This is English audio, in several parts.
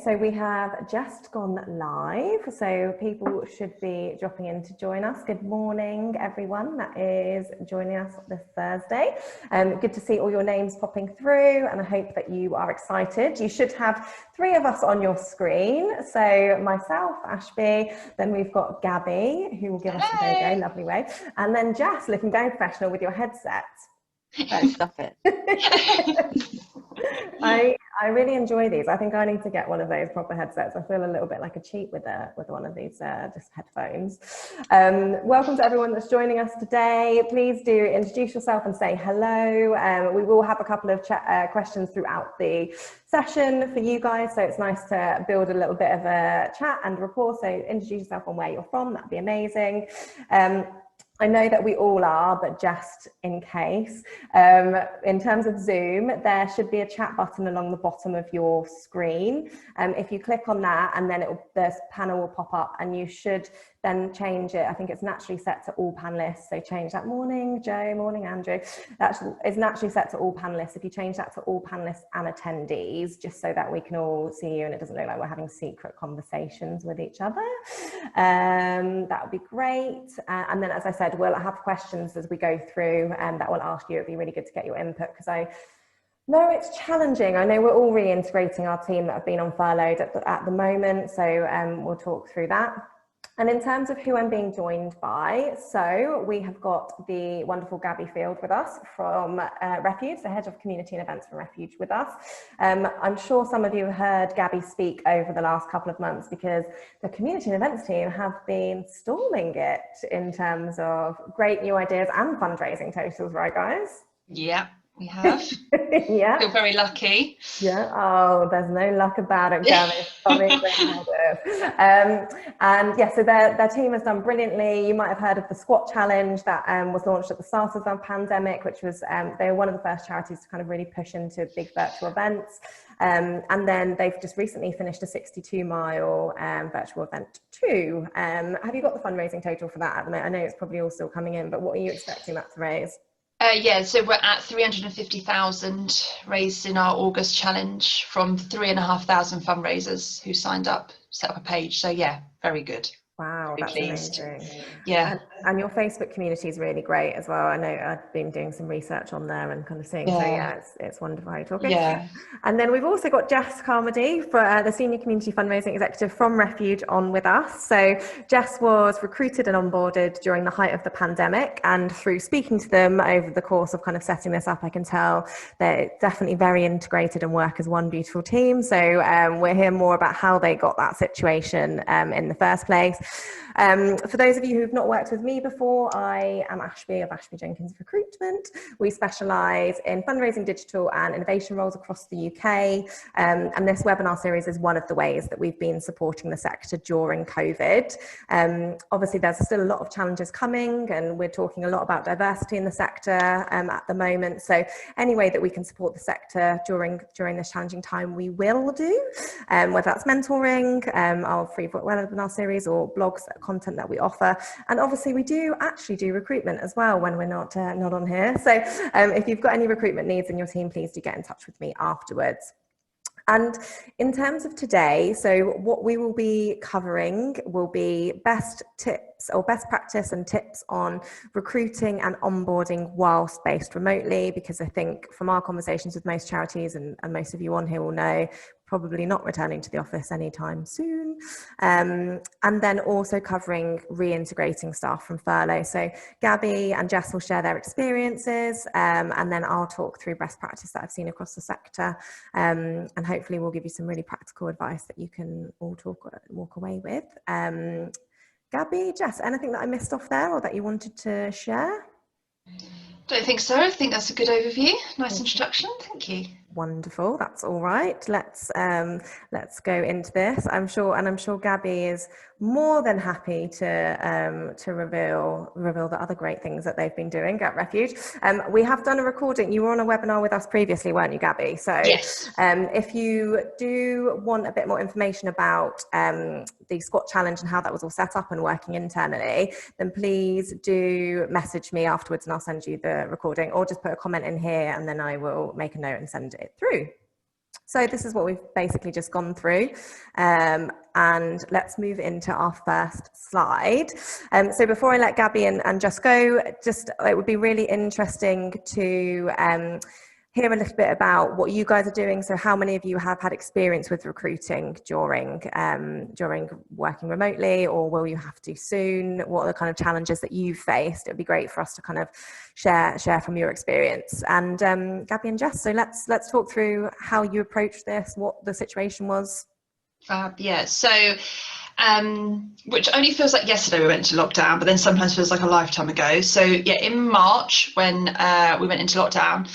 so we have just gone live, so people should be dropping in to join us. Good morning, everyone that is joining us this Thursday. Good to see all your names popping through, and I hope that you are excited. You should have 3 of us on your screen. So myself, Ashby, then we've got Gabi, who will give us the logo, lovely way, and then Jess, looking very professional with your headset. Oh, stop it. I really enjoy these. I think I need to get one of those proper headsets. I feel a little bit like a cheat with one of these just headphones. Welcome to everyone that's joining us today. Please do introduce yourself and say hello. We will have a couple of questions throughout the session for you guys, so it's nice to build a little bit of a chat and rapport. So introduce yourself and where you're from. That'd be amazing. I know that we all are, but just in case, in terms of Zoom, there should be a chat button along the bottom of your screen. If you click on that, and then the panel will pop up, and you should then change it. I think it's naturally set to all panelists. So change that. Morning, Joe. Morning, Andrew. It's naturally set to all panelists. If you change that to all panelists and attendees, just so that we can all see you and it doesn't look like we're having secret conversations with each other, that would be great. And then, as I said, we'll have questions as we go through, and that will ask you. It'd be really good to get your input, because I know it's challenging. I know we're all reintegrating our team that have been on furloughed at the moment. So we'll talk through that. And in terms of who I'm being joined by, so we have got the wonderful Gabi Field with us from Refuge, the head of community and events for Refuge with us. I'm sure some of you have heard Gabi speak over the last couple of months, because the community and events team have been storming it in terms of great new ideas and fundraising totals, right, guys? Yeah. We have. Yeah. Feel very lucky. Yeah. Oh, there's no luck about it, Gabi. And yeah, so their team has done brilliantly. You might have heard of the Squat Challenge that was launched at the start of the pandemic, which was they were one of the first charities to kind of really push into big virtual events. And then they've just recently finished a 62-mile virtual event too. Have you got the fundraising total for that at the moment? I know it's probably all still coming in, but what are you expecting that to raise? Yeah, so we're at 350,000 raised in our August challenge from 3,500 fundraisers who signed up, set up a page. So yeah, very good. Wow, that's amazing. Yeah. And your Facebook community is really great as well. I know I've been doing some research on there and kind of seeing, so yeah, it's wonderful how you're talking. Yeah. And then we've also got Jess Carmody, for the Senior Community Fundraising Executive from Refuge, on with us. So Jess was recruited and onboarded during the height of the pandemic, and through speaking to them over the course of kind of setting this up, I can tell they're definitely very integrated and work as one beautiful team. So we'll hear more about how they got that situation in the first place. For those of you who've not worked with me before, I am Ashby of Ashby Jenkins Recruitment. We specialise in fundraising, digital and innovation roles across the UK. And this webinar series is one of the ways that we've been supporting the sector during COVID. Obviously, there's still a lot of challenges coming, and we're talking a lot about diversity in the sector at the moment. So any way that we can support the sector during this challenging time, we will do, whether that's mentoring, our free webinar series, or blogs, content that we offer. And obviously we do actually do recruitment as well when we're not on here. So if you've got any recruitment needs in your team, please do get in touch with me afterwards. And in terms of today, so what we will be covering will be best tips or best practice and tips on recruiting and onboarding whilst based remotely, because I think from our conversations with most charities, and most of you on here will know, probably not returning to the office anytime soon. And then also covering reintegrating staff from furlough. So Gabi and Jess will share their experiences, and then I'll talk through best practice that I've seen across the sector, and hopefully we'll give you some really practical advice that you can all walk away with. Gabi, Jess, anything that I missed off there or that you wanted to share? Don't think so. I think that's a good overview. Nice introduction. Thank you. Wonderful. That's all right. Let's go into this. I'm sure Gabi is more than happy to reveal the other great things that they've been doing at Refuge. We have done a recording. You were on a webinar with us previously, weren't you, Gabi? So yes. If you do want a bit more information about the Squat Challenge and how that was all set up and working internally, then please do message me afterwards and I'll send you the recording, or just put a comment in here and then I will make a note and send it through. So this is what we've basically just gone through, and let's move into our first slide. So before I let Gabi and Jess go, it would be really interesting to hear a little bit about what you guys are doing. So how many of you have had experience with recruiting during working remotely, or will you have to soon? What are the kind of challenges that you've faced? It would be great for us to kind of share from your experience. And Gabi and Jess, so let's talk through how you approached this, what the situation was. So which only feels like yesterday we went into lockdown, but then sometimes feels like a lifetime ago. So yeah, in March when we went into lockdown,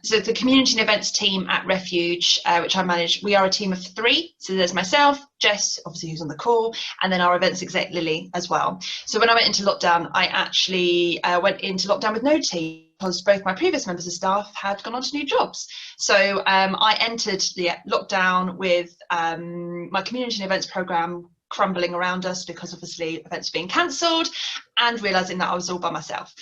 so the community and events team at Refuge, which I manage, we are a team of 3. So there's myself, Jess, obviously who's on the call, and then our events exec Lily as well. So when I went into lockdown, I actually went into lockdown with no team, because both my previous members of staff had gone on to new jobs. So I entered the lockdown with my community and events program crumbling around us, because obviously events being cancelled, and realizing that I was all by myself.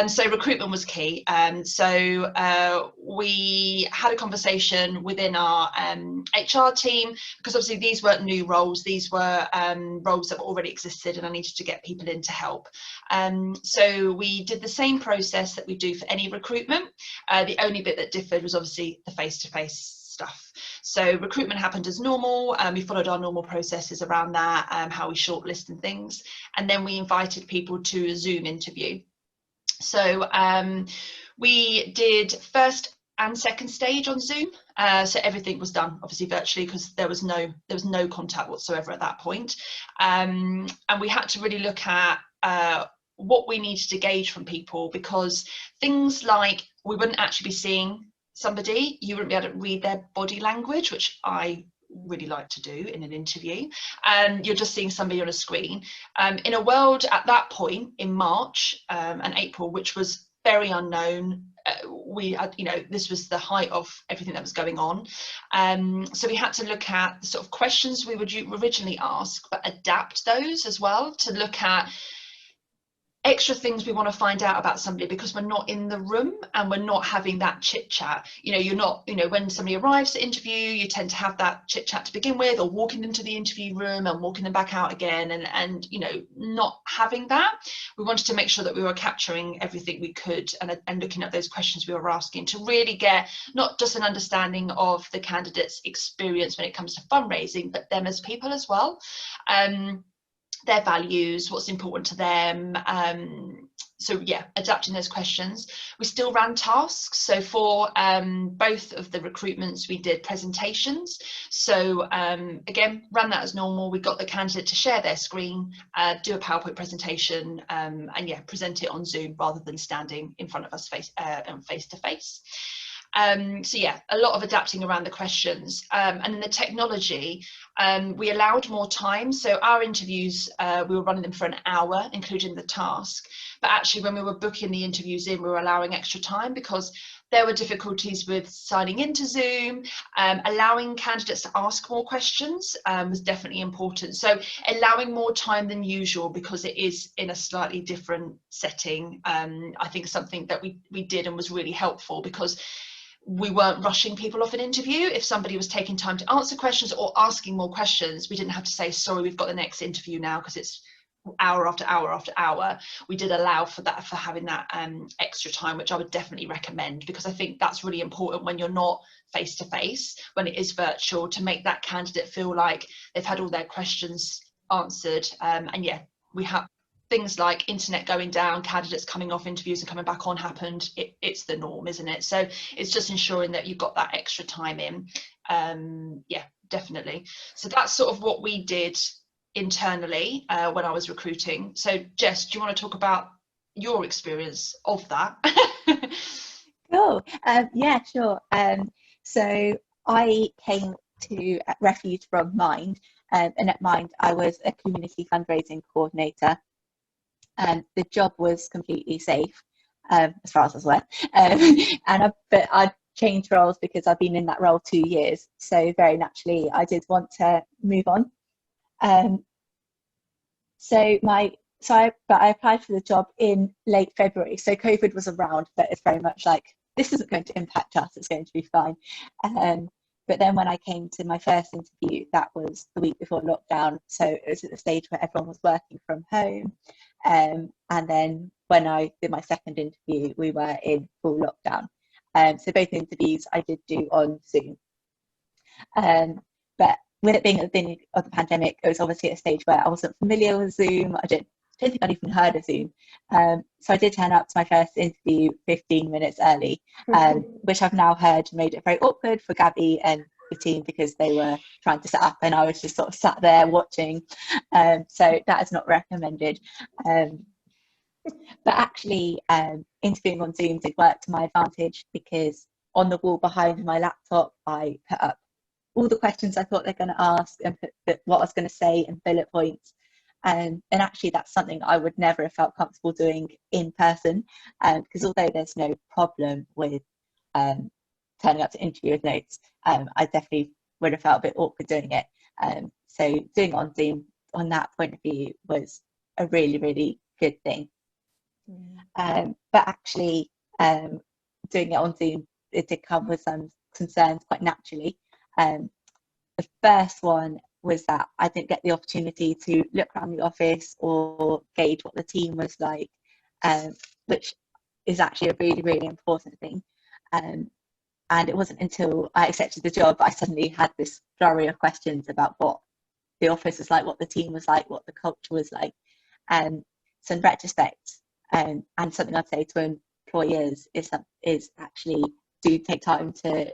So recruitment was key. So we had a conversation within our HR team, because obviously these weren't new roles, these were roles that already existed, and I needed to get people in to help. So we did the same process that we do for any recruitment. The only bit that differed was obviously the face-to-face stuff. So recruitment happened as normal. We followed our normal processes around that, how we shortlist and things, and then we invited people to a Zoom interview. So we did first and second stage on Zoom. So everything was done obviously virtually, because there was no contact whatsoever at that point. And we had to really look at what we needed to gauge from people, because things like we wouldn't actually be seeing somebody, you wouldn't be able to read their body language, which I really like to do in an interview. You're just seeing somebody on a screen. In a world at that point in March and April, which was very unknown, we had, this was the height of everything that was going on. So we had to look at the sort of questions we would originally ask, but adapt those as well to look at extra things we want to find out about somebody, because we're not in the room and we're not having that chit chat. You're not, when somebody arrives to interview, you tend to have that chit chat to begin with, or walking them to the interview room and walking them back out again, and not having that. We wanted to make sure that we were capturing everything we could, and looking at those questions we were asking, to really get not just an understanding of the candidate's experience when it comes to fundraising, but them as people as well. Their values, what's important to them. So yeah, adapting those questions. We still ran tasks. So for both of the recruitments, we did presentations. So again, ran that as normal. We got the candidate to share their screen, do a PowerPoint presentation, and yeah, present it on Zoom rather than standing in front of us face to face. So yeah, a lot of adapting around the questions, and then the technology, we allowed more time. So our interviews, we were running them for an hour, including the task, but actually when we were booking the interviews in, we were allowing extra time, because there were difficulties with signing into Zoom. Allowing candidates to ask more questions was definitely important. So allowing more time than usual, because it is in a slightly different setting, I think something that we did and was really helpful, because we weren't rushing people off an interview. If somebody was taking time to answer questions or asking more questions, we didn't have to say, sorry, we've got the next interview now, because it's hour after hour after hour. We did allow for that, for having that extra time, which I would definitely recommend, because I think that's really important when you're not face to face, when it is virtual, to make that candidate feel like they've had all their questions answered. And yeah, we have things like internet going down, candidates coming off interviews and coming back on happened. It's the norm, isn't it? So it's just ensuring that you've got that extra time in. Yeah, definitely. So that's sort of what we did internally when I was recruiting. So Jess, do you want to talk about your experience of that? Cool. Yeah, sure. So I came to Refuge from Mind, and at Mind I was a community fundraising coordinator. The job was completely safe, as far as I was aware. But I changed roles because I've been in that role 2 years. So very naturally, I did want to move on. But I applied for the job in late February. So COVID was around, but it's very much like, this isn't going to impact us. It's going to be fine. But then when I came to my first interview, that was the week before lockdown. So it was at the stage where everyone was working from home. And then when I did my second interview, we were in full lockdown. So both interviews I did do on Zoom. But with it being at the beginning of the pandemic, it was obviously at a stage where I wasn't familiar with Zoom. I don't think I'd even heard of Zoom. So I did turn up to my first interview 15 minutes early, which I've now heard made it very awkward for Gabi and the team because they were trying to set up and I was just sort of sat there watching. So that is not recommended. But actually, interviewing on Zoom did work to my advantage because on the wall behind my laptop, I put up all the questions I thought they're going to ask and put what I was going to say and bullet points. And actually, that's something I would never have felt comfortable doing in person, because although there's no problem with turning up to interview with notes, I definitely would have felt a bit awkward doing it. So doing it on Zoom on that point of view was a really, really good thing. But actually, doing it on Zoom, it did come with some concerns quite naturally. The first one was that I didn't get the opportunity to look around the office or gauge what the team was like, which is actually a really, really important thing. And it wasn't until I accepted the job I suddenly had this flurry of questions about what the office was like, what the team was like, what the culture was like. So in retrospect, and something I'd say to employers is actually do take time to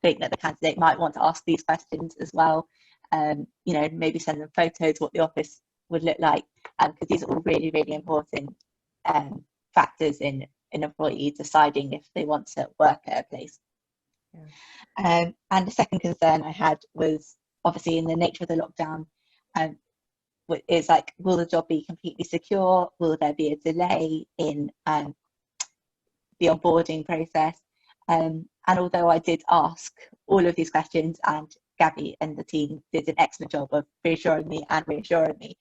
think that the candidate might want to ask these questions as well. Maybe send them photos what the office would look like, because these are all really, really important factors in an employee deciding if they want to work at a place. And the second concern I had was obviously in the nature of the lockdown, is like, will the job be completely secure? Will there be a delay in the onboarding process? And although I did ask all of these questions, and Gabi and the team did an excellent job of reassuring me and reassuring me,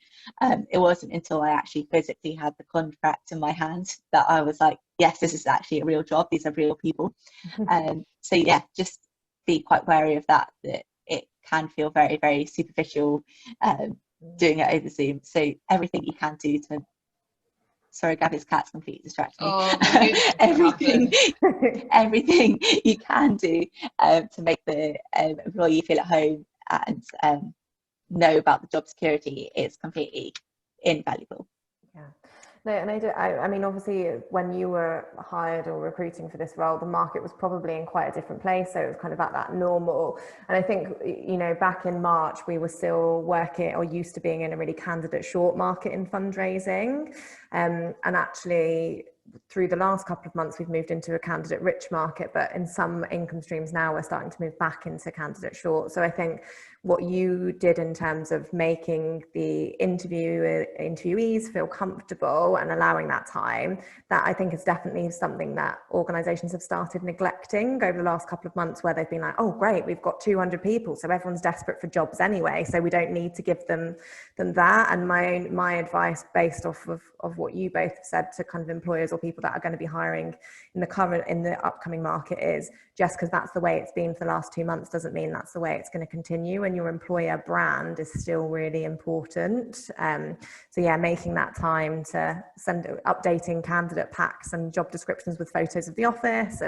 it wasn't until I actually physically had the contract in my hands that I was like, yes, this is actually a real job. These are real people. So yeah, just be quite wary of that it can feel very, very superficial doing it over Zoom. So everything you can do to... Sorry, Gabi's cat's completely distracted me. Everything you can do to make the employee feel at home and know about the job security is completely invaluable. Yeah. No, and I mean, obviously, when you were hired or recruiting for this role, the market was probably in quite a different place. So it was kind of at that normal. And I think, back in March, we were still working or used to being in a really candidate short market in fundraising. And actually, through the last couple of months, we've moved into a candidate rich market, but in some income streams now, we're starting to move back into candidate short. So I think what you did in terms of making the interviewees feel comfortable and allowing that time, that I think is definitely something that organisations have started neglecting over the last couple of months, where they've been like, oh great, we've got 200 people, so everyone's desperate for jobs anyway, so we don't need to give them that. And my advice, based off of what you both have said to kind of employers or people that are going to be hiring in the upcoming market, is just because that's the way it's been for the last 2 months doesn't mean that's the way it's going to continue, and your employer brand is still really important. So yeah, making that time to updating candidate packs and job descriptions with photos of the office,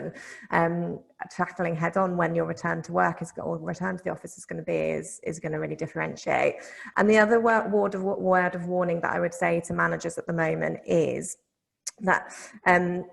and tackling head on when your return to work or return to the office is going to be is going to really differentiate. And the other word of warning that I would say to managers at the moment is that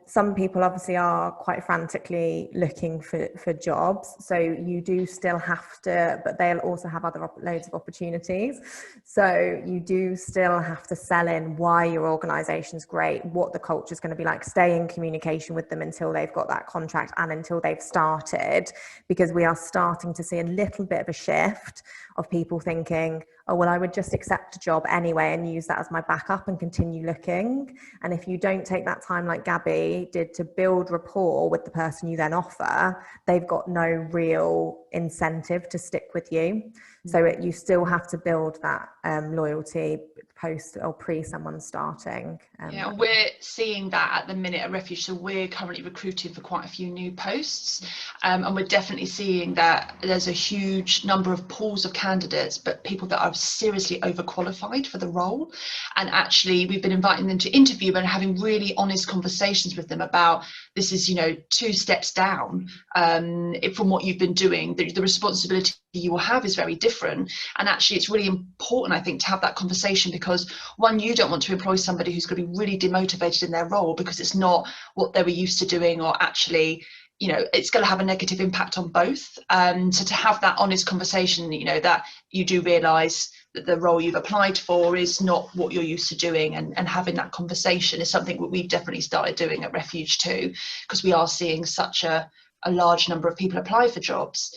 some people obviously are quite frantically looking for jobs, so you do still have to, but they'll also have other loads of opportunities, so you do still have to sell in why your organization's great, what the culture is going to be like, stay in communication with them until they've got that contract and until they've started, because we are starting to see a little bit of a shift of people thinking, oh, well, I would just accept a job anyway and use that as my backup and continue looking. And if you don't take that time, like Gabi did, to build rapport with the person you then offer, they've got no real incentive to stick with you. So you still have to build that loyalty post or pre someone starting. Yeah, and we're seeing that at the minute at Refuge. So we're currently recruiting for quite a few new posts, and we're definitely seeing that there's a huge number of pools of candidates, but people that are seriously overqualified for the role. And actually, we've been inviting them to interview and having really honest conversations with them about this is, 2 steps down from what you've been doing. The responsibility you will have is very different, and actually it's really important, I think, to have that conversation, because one, you don't want to employ somebody who's going to be really demotivated in their role because it's not what they were used to doing, or actually it's going to have a negative impact on both. So to have that honest conversation, that you do realize that the role you've applied for is not what you're used to doing, and having that conversation is something that we've definitely started doing at Refuge too, because we are seeing such a large number of people apply for jobs,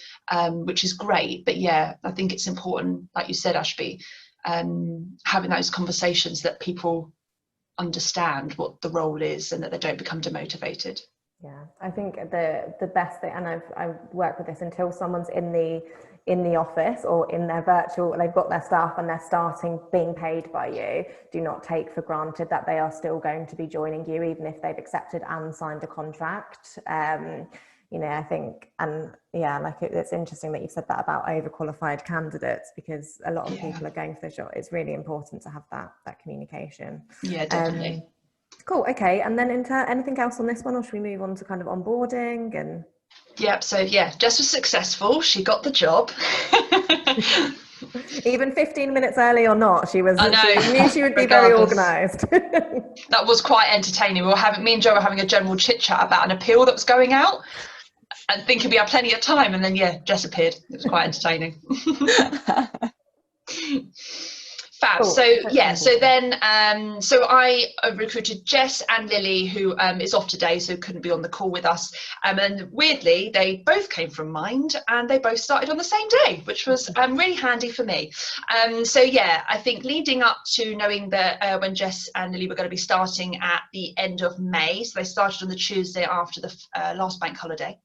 which is great. But yeah, I think it's important, like you said, Ashby, having those conversations that people understand what the role is and that they don't become demotivated. Yeah, I think the best thing, and I work with this, until someone's in the office or in their virtual, they've got their staff and they're starting being paid by you, do not take for granted that they are still going to be joining you, even if they've accepted and signed a contract. I think, and yeah, like it's interesting that you said that about overqualified candidates, because a lot of people are going for the job. It's really important to have that communication. Yeah, definitely. Cool. Okay. And then anything else on this one, or should we move on to kind of onboarding? And yeah, so yeah, Jess was successful. She got the job. Even 15 minutes early or not, she was. I know. She knew she would be very organised. That was quite entertaining. Me and Joe were having a general chit chat about an appeal that was going out, and thinking we had plenty of time, and then Jess appeared. It was quite entertaining. Fab. Cool. So I recruited Jess and Lily, who is off today, so couldn't be on the call with us. And weirdly, they both came from Mind, and they both started on the same day, which was really handy for me. I think leading up to knowing that when Jess and Lily were going to be starting at the end of May, so they started on the Tuesday after the last bank holiday.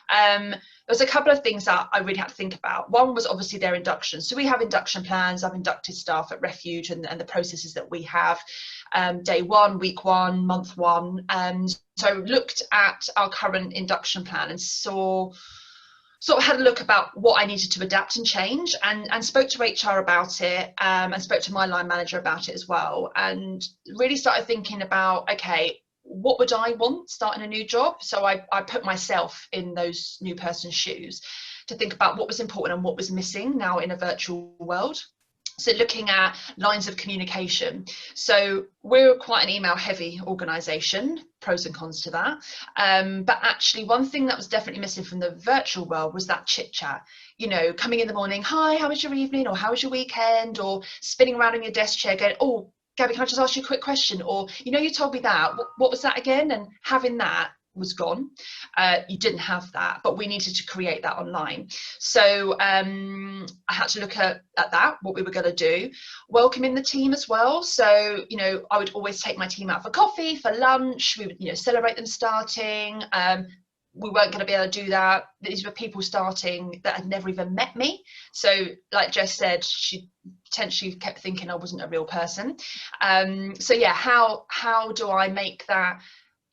There was a couple of things that I really had to think about. One was obviously their induction. So we have induction plans. I've inducted staff at Refuge, and the processes that we have, day 1, week 1, month 1. So looked at our current induction plan and sort of had a look about what I needed to adapt and change, and spoke to HR about it, and spoke to my line manager about it as well, and really started thinking about, okay, what would I want starting a new job? So I put myself in those new person's shoes to think about what was important and what was missing now in a virtual world. So looking at lines of communication. So we're quite an email heavy organisation, pros and cons to that. But actually one thing that was definitely missing from the virtual world was that chit chat, coming in the morning, hi, how was your evening? Or how was your weekend? Or spinning around in your desk chair going, oh, Gabi, can I just ask you a quick question? Or, you told me that, what was that again? And having that was gone. You didn't have that, but we needed to create that online. So I had to look at that, what we were going to do. Welcoming the team as well. So, I would always take my team out for coffee, for lunch. We would, celebrate them starting. We weren't going to be able to do that. These were people starting that had never even met me. So like Jess said, she potentially kept thinking I wasn't a real person. How do I make that,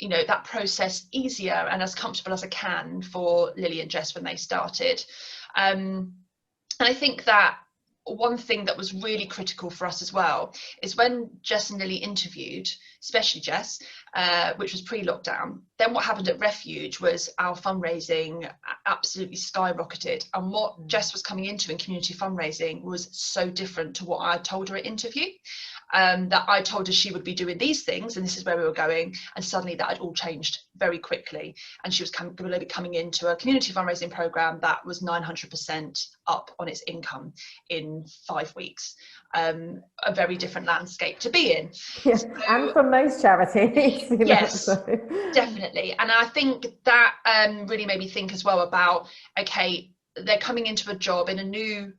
that process easier and as comfortable as I can for Lily and Jess when they started? And I think that one thing that was really critical for us as well is when Jess and Lily interviewed, especially Jess, which was pre-lockdown, then what happened at Refuge was our fundraising absolutely skyrocketed, and what Jess was coming into in community fundraising was so different to what I told her at interview. That I told her she would be doing these things and this is where we were going, and suddenly that had all changed very quickly, and she was going to be coming into a community fundraising program that was 900% up on its income in 5 weeks. A very different landscape to be in. Yeah, so, and for most charities. Yes, definitely. And I think that really made me think as well about, okay, they're coming into a job in a new,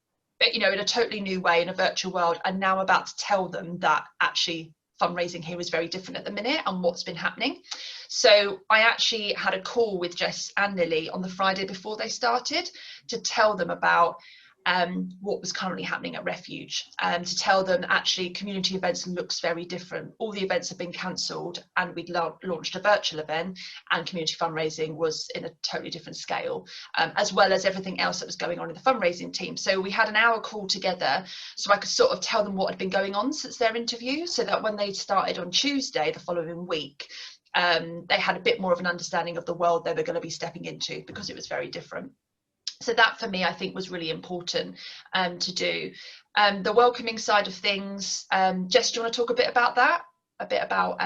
in a totally new way in a virtual world, and now I'm about to tell them that actually fundraising here is very different at the minute and what's been happening. So I actually had a call with Jess and Lily on the Friday before they started to tell them about what was currently happening at Refuge, to tell them actually community events looks very different. All the events have been cancelled, and we'd launched a virtual event, and community fundraising was in a totally different scale, as well as everything else that was going on in the fundraising team. So we had an hour call together so I could sort of tell them what had been going on since their interview, so that when they started on Tuesday the following week, they had a bit more of an understanding of the world they were going to be stepping into, because it was very different. So that for me, I think, was really important to do. The welcoming side of things, Jess, do you want to talk a bit about that? A bit about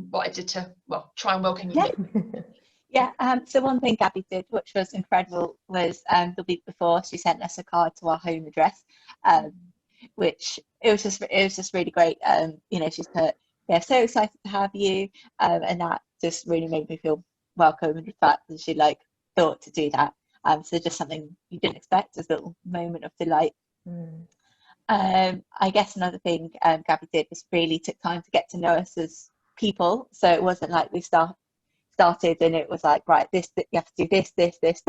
what I did to, well, try and welcome you. Yeah, so one thing Gabi did, which was incredible, was the week before she sent us a card to our home address, which it was just really great. You know, she's put, yeah, so excited to have you, and that just really made me feel welcome, and the fact that she like thought to do that. So just something you didn't expect, as a little moment of delight. I guess another thing Gabi did was really took time to get to know us as people. So it wasn't like we started and it was like, right, this you have to do this.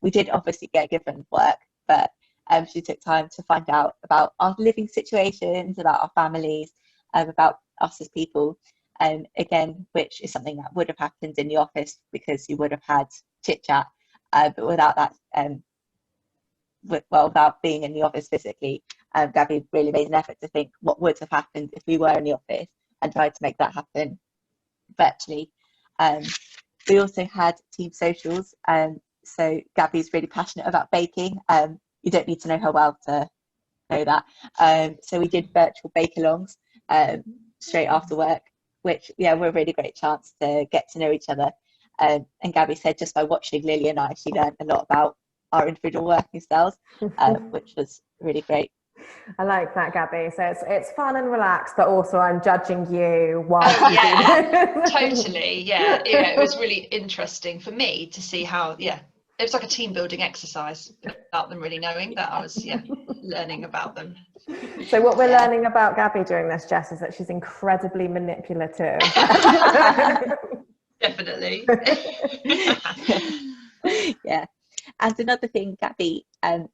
We did obviously get given work, but she took time to find out about our living situations, about our families, about us as people. Again, which is something that would have happened in the office because you would have had chit chat. But without that, without being in the office physically, Gabi really made an effort to think what would have happened if we were in the office and tried to make that happen virtually. We also had team socials. So Gabi's really passionate about baking. You don't need to know her well to know that. So we did virtual bake-alongs straight after work, which, yeah, were a really great chance to get to know each other. And Gabi said just by watching Lily and I, she learned a lot about our individual working styles, which was really great. I like that, Gabi. So it's fun and relaxed, but also I'm judging you while totally. Yeah, it was really interesting for me to see how, it was like a team building exercise without them really knowing that I was learning about them. So what we're learning about Gabi during this, Jess, is that she's incredibly manipulative. Definitely. Yeah. And another thing Gabi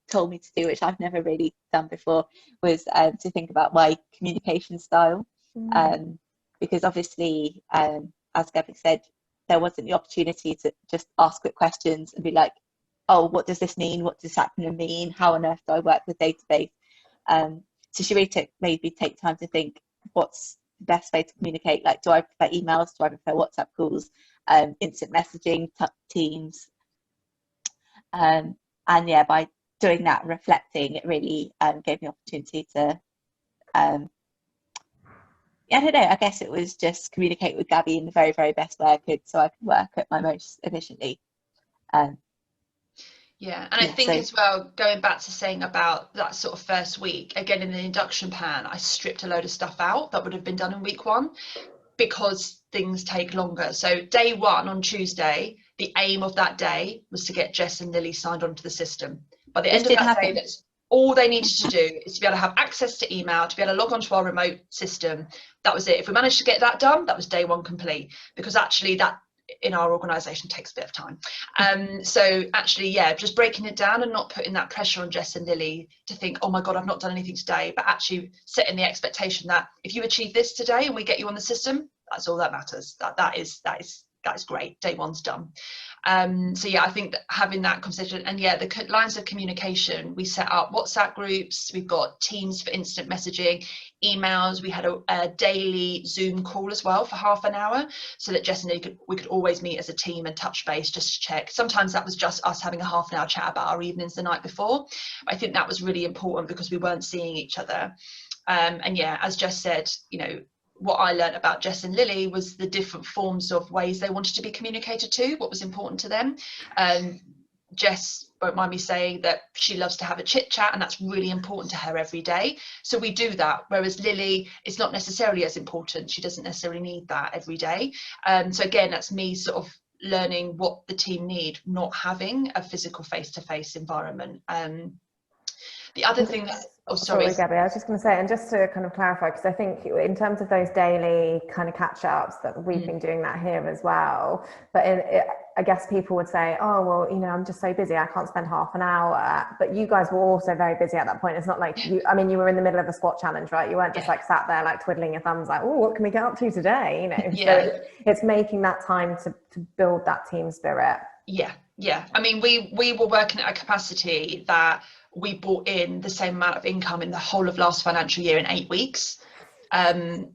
told me to do, which I've never really done before, was to think about my communication style. Because obviously, as Gabi said, there wasn't the opportunity to just ask quick questions and be like, oh, what does this mean? What does that mean? How on earth do I work with database? So she really made me take time to think, what's the best way to communicate? Like, do I prefer emails? Do I prefer WhatsApp calls? Instant messaging, Teams? And yeah, by doing that, reflecting, it really gave me opportunity to I don't know, I guess it was just communicate with Gabi in the very, very best way I could, so I could work at my most efficiently. I think as well, going back to saying about that sort of first week, again in the induction plan, I stripped a load of stuff out that would have been done in week one, because things take longer. So day one on Tuesday, the aim of that day was to get Jess and Lily signed onto the system. By the end of that day, that's all they needed to do, is to be able to have access to email, to be able to log onto our remote system. That was it. If we managed to get that done, that was day one complete, because actually that in our organisation takes a bit of time. So actually, just breaking it down and not putting that pressure on Jess and Lily to think, oh my God, I've not done anything today, but actually setting the expectation that if you achieve this today and we get you on the system, that's all that matters. That is great. Day one's done. So I think that having that conversation, and the lines of communication, we set up WhatsApp groups, we've got Teams for instant messaging, emails, we had a daily Zoom call as well for half an hour, so that Jess and we could always meet as a team and touch base just to check. Sometimes that was just us having a half an hour chat about our evenings the night before. I think that was really important because we weren't seeing each other. As Jess said, what I learned about Jess and Lily was the different forms of ways they wanted to be communicated to, what was important to them. Jess won't mind me saying that she loves to have a chit chat, and that's really important to her every day. So we do that. Whereas Lily, it's not necessarily as important. She doesn't necessarily need that every day. So again, that's me sort of learning what the team need, not having a physical face-to-face environment. The other thing that Oh, sorry. Gabby, I was just going to say, and just to kind of clarify, because I think in terms of those daily kind of catch-ups, that we've been doing that here as well. But I guess people would say, oh, well, you know, I'm just so busy, I can't spend half an hour. But you guys were also very busy at that point. It's not like you, I mean, you were in the middle of a squat challenge, right? You weren't just like sat there like twiddling your thumbs like, oh, what can we get up to today? You know, so it's making that time to build that team spirit. Yeah. I mean, we were working at a capacity that we brought in the same amount of income in the whole of last financial year in 8 weeks. The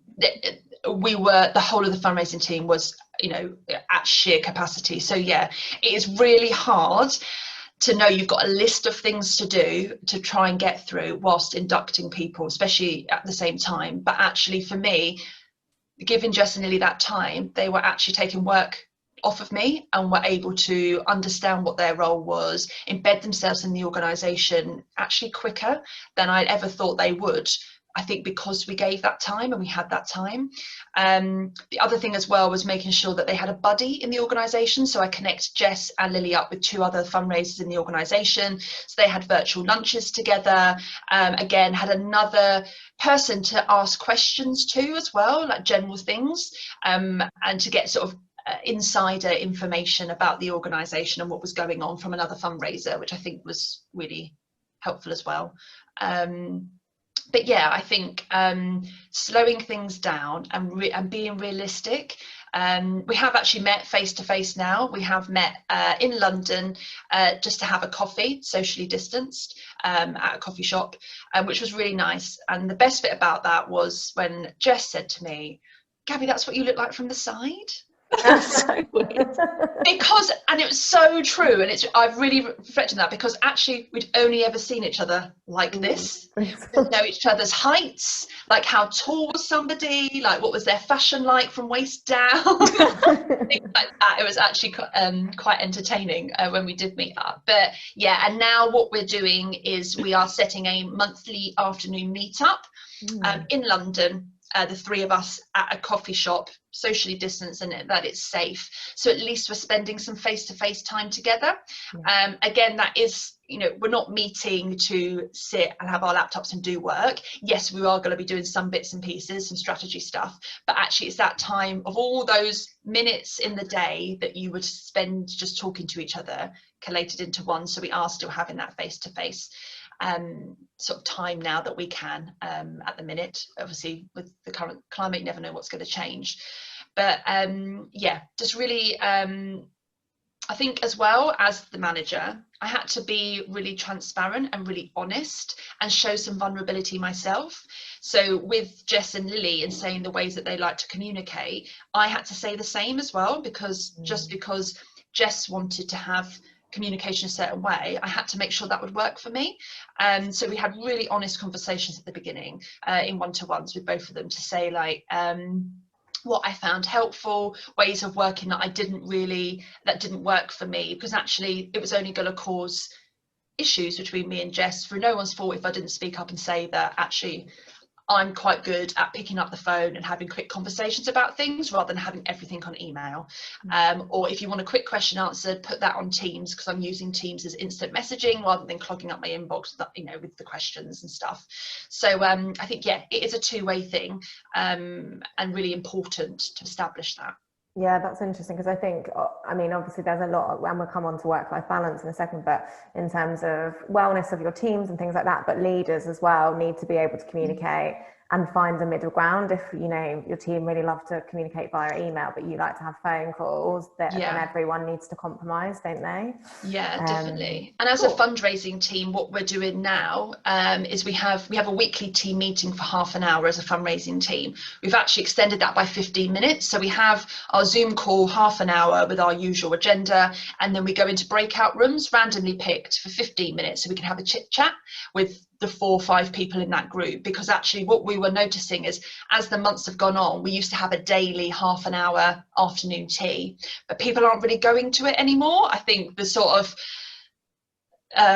whole of the fundraising team was, you know, at sheer capacity. So yeah, it is really hard to know you've got a list of things to do to try and get through whilst inducting people, especially at the same time. But actually for me, giving Jess and Lily that time, they were actually taking work off of me and were able to understand what their role was, embed themselves in the organisation actually quicker than I'd ever thought they would. I think because we gave that time and we had that time. The other thing as well was making sure that they had a buddy in the organisation. So I connect Jess and Lily up with 2 other fundraisers in the organisation. So they had virtual lunches together. Again, had another person to ask questions to as well, like general things, and to get sort of insider information about the organisation and what was going on from another fundraiser, which I think was really helpful as well. But yeah, I think slowing things down and being realistic. We have actually met face to face now. We have met in London just to have a coffee, socially distanced, at a coffee shop, which was really nice. And the best bit about that was when Jess said to me, "Gabi, that's what you look like from the side." So weird. Because, and it was so true, and I've really reflected on that, because actually we'd only ever seen each other like this. Didn't know each other's heights, like how tall was somebody, like what was their fashion like from waist down, things like that. It was actually quite entertaining when we did meet up. But yeah, and now what we're doing is we are setting a monthly afternoon meetup in London. The 3 of us at a coffee shop, socially distanced, and that it's safe. So at least we're spending some face-to-face time together. Again, that is, you know, we're not meeting to sit and have our laptops and do work. Yes, we are going to be doing some bits and pieces, some strategy stuff, but actually it's that time of all those minutes in the day that you would spend just talking to each other collated into one. So we are still having that face-to-face sort of time now that we can at the minute. Obviously with the current climate, you never know what's going to change, but yeah, just really I think as well as the manager, I had to be really transparent and really honest and show some vulnerability myself. So with Jess and Lily, in saying the ways that they like to communicate, I had to say the same as well, because just because Jess wanted to have communication a certain way, I had to make sure that would work for me. So we had really honest conversations at the beginning in one-to-ones with both of them to say like what I found helpful, ways of working that didn't work for me, because actually it was only going to cause issues between me and Jess, for no one's fault if I didn't speak up and say that actually I'm quite good at picking up the phone and having quick conversations about things rather than having everything on email. Or if you want a quick question answered, put that on Teams, because I'm using Teams as instant messaging rather than clogging up my inbox, you know, with the questions and stuff. So I think, yeah, it is a two-way thing, and really important to establish that. Yeah, that's interesting, because I think, I mean, obviously there's a lot, and we'll come on to work-life balance in a second, but in terms of wellness of your teams and things like that, but leaders as well need to be able to communicate and find a middle ground. If, you know, your team really love to communicate via email, but you like to have phone calls, then everyone needs to compromise, don't they? Yeah, definitely. And as a fundraising team, what we're doing now is we have a weekly team meeting for half an hour as a fundraising team. We've actually extended that by 15 minutes. So we have our Zoom call half an hour with our usual agenda, and then we go into breakout rooms randomly picked for 15 minutes so we can have a chit chat with the 4 or 5 people in that group. Because actually what we were noticing is, as the months have gone on, we used to have a daily half an hour afternoon tea, but people aren't really going to it anymore. I think the sort of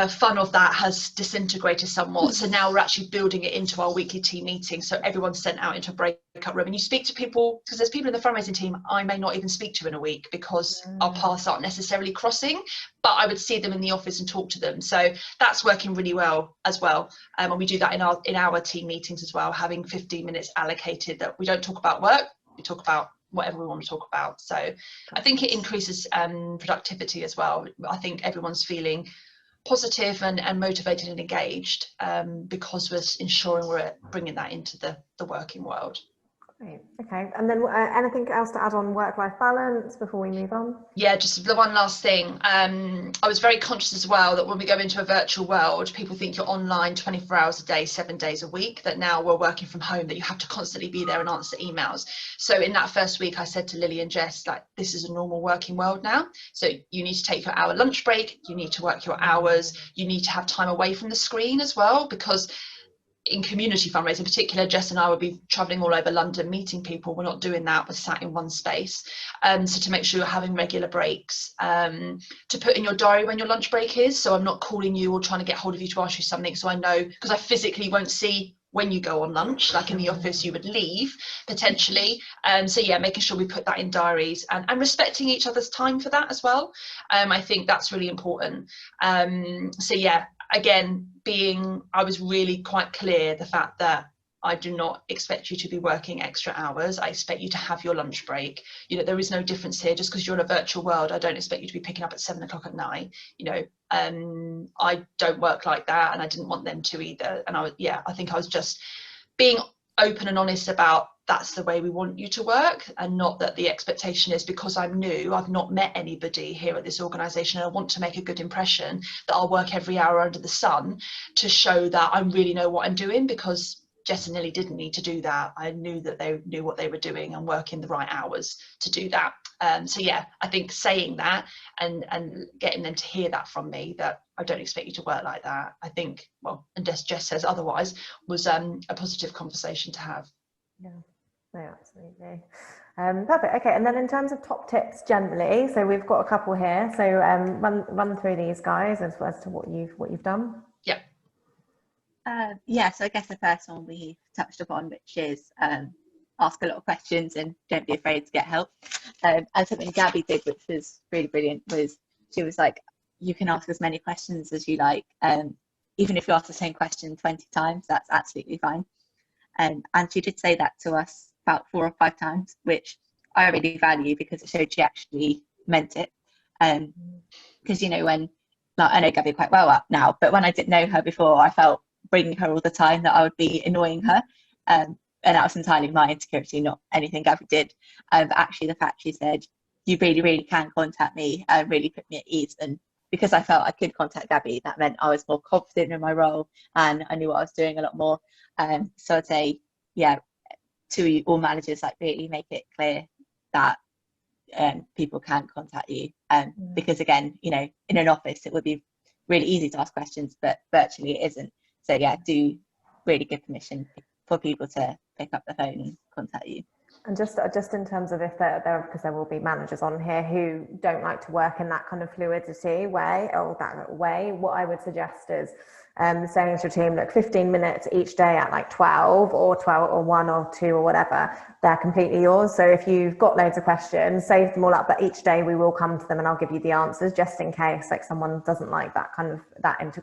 fun of that has disintegrated somewhat. So now we're actually building it into our weekly team meeting. So everyone's sent out into a breakout room, and you speak to people, because there's people in the fundraising team I may not even speak to in a week because our paths aren't necessarily crossing, but I would see them in the office and talk to them. So that's working really well as well. And we do that in our team meetings as well, having 15 minutes allocated that we don't talk about work, we talk about whatever we want to talk about. So I think it increases productivity as well. I think everyone's feeling positive and motivated and engaged because we're ensuring we're bringing that into the working world. Great. Okay, and then anything else to add on work-life balance before we move on? Yeah, just the one last thing. I was very conscious as well that when we go into a virtual world, people think you're online 24 hours a day, 7 days a week, that now we're working from home, that you have to constantly be there and answer emails. So in that first week, I said to Lily and Jess, like, this is a normal working world now. So you need to take your hour lunch break, you need to work your hours, you need to have time away from the screen as well, because in community fundraising in particular, Jess and I would be traveling all over London meeting people. We're not doing that, we're sat in one space. So to make sure you're having regular breaks, to put in your diary when your lunch break is, so I'm not calling you or trying to get hold of you to ask you something, so I know, because I physically won't see when you go on lunch, like in the office you would leave potentially. So yeah, making sure we put that in diaries and respecting each other's time for that as well. I think that's really important. So yeah, again, I was really quite clear the fact that I do not expect you to be working extra hours. I expect you to have your lunch break. You know, there is no difference here. Just because you're in a virtual world, I don't expect you to be picking up at 7 o'clock at night. You know, I don't work like that, and I didn't want them to either. And I think I was just being open and honest about that's the way we want you to work, and not that the expectation is, because I'm new, I've not met anybody here at this organisation and I want to make a good impression, that I'll work every hour under the sun to show that I really know what I'm doing, because Jess and Lily didn't need to do that. I knew that they knew what they were doing and working the right hours to do that. So yeah, I think saying that and getting them to hear that from me, that I don't expect you to work like that, I think, well, unless Jess says otherwise, was a positive conversation to have. Yeah, no, absolutely. Perfect. Okay, and then in terms of top tips generally, so we've got a couple here. So run through these guys as to what you've done. Yeah. Yeah, so I guess the first one we touched upon, which is ask a lot of questions and don't be afraid to get help. And something Gabi did, which was really brilliant, was she was like, you can ask as many questions as you like. Even if you ask the same question 20 times, that's absolutely fine. And she did say that to us about 4 or 5 times, which I really value, because it showed she actually meant it. Because, you know, when, like, I know Gabi quite well now, but when I didn't know her before, I felt bringing her all the time that I would be annoying her. And that was entirely my insecurity, not anything Gabi did. But actually the fact she said, you really, really can contact me, really put me at ease. And because I felt I could contact Gabi, that meant I was more confident in my role and I knew what I was doing a lot more. So I'd say, yeah, to all managers, like, really make it clear that people can contact you. Because again, you know, in an office, it would be really easy to ask questions, but virtually it isn't. So yeah, do really give permission for people to pick up the phone and contact you. And just in terms of if there because there will be managers on here who don't like to work in that kind of fluidity way, or that way, what I would suggest is saying to your team, look, 15 minutes each day at like 12 or 1 or 2 or whatever, they're completely yours. So if you've got loads of questions, save them all up, but each day we will come to them and I'll give you the answers, just in case like someone doesn't like that kind of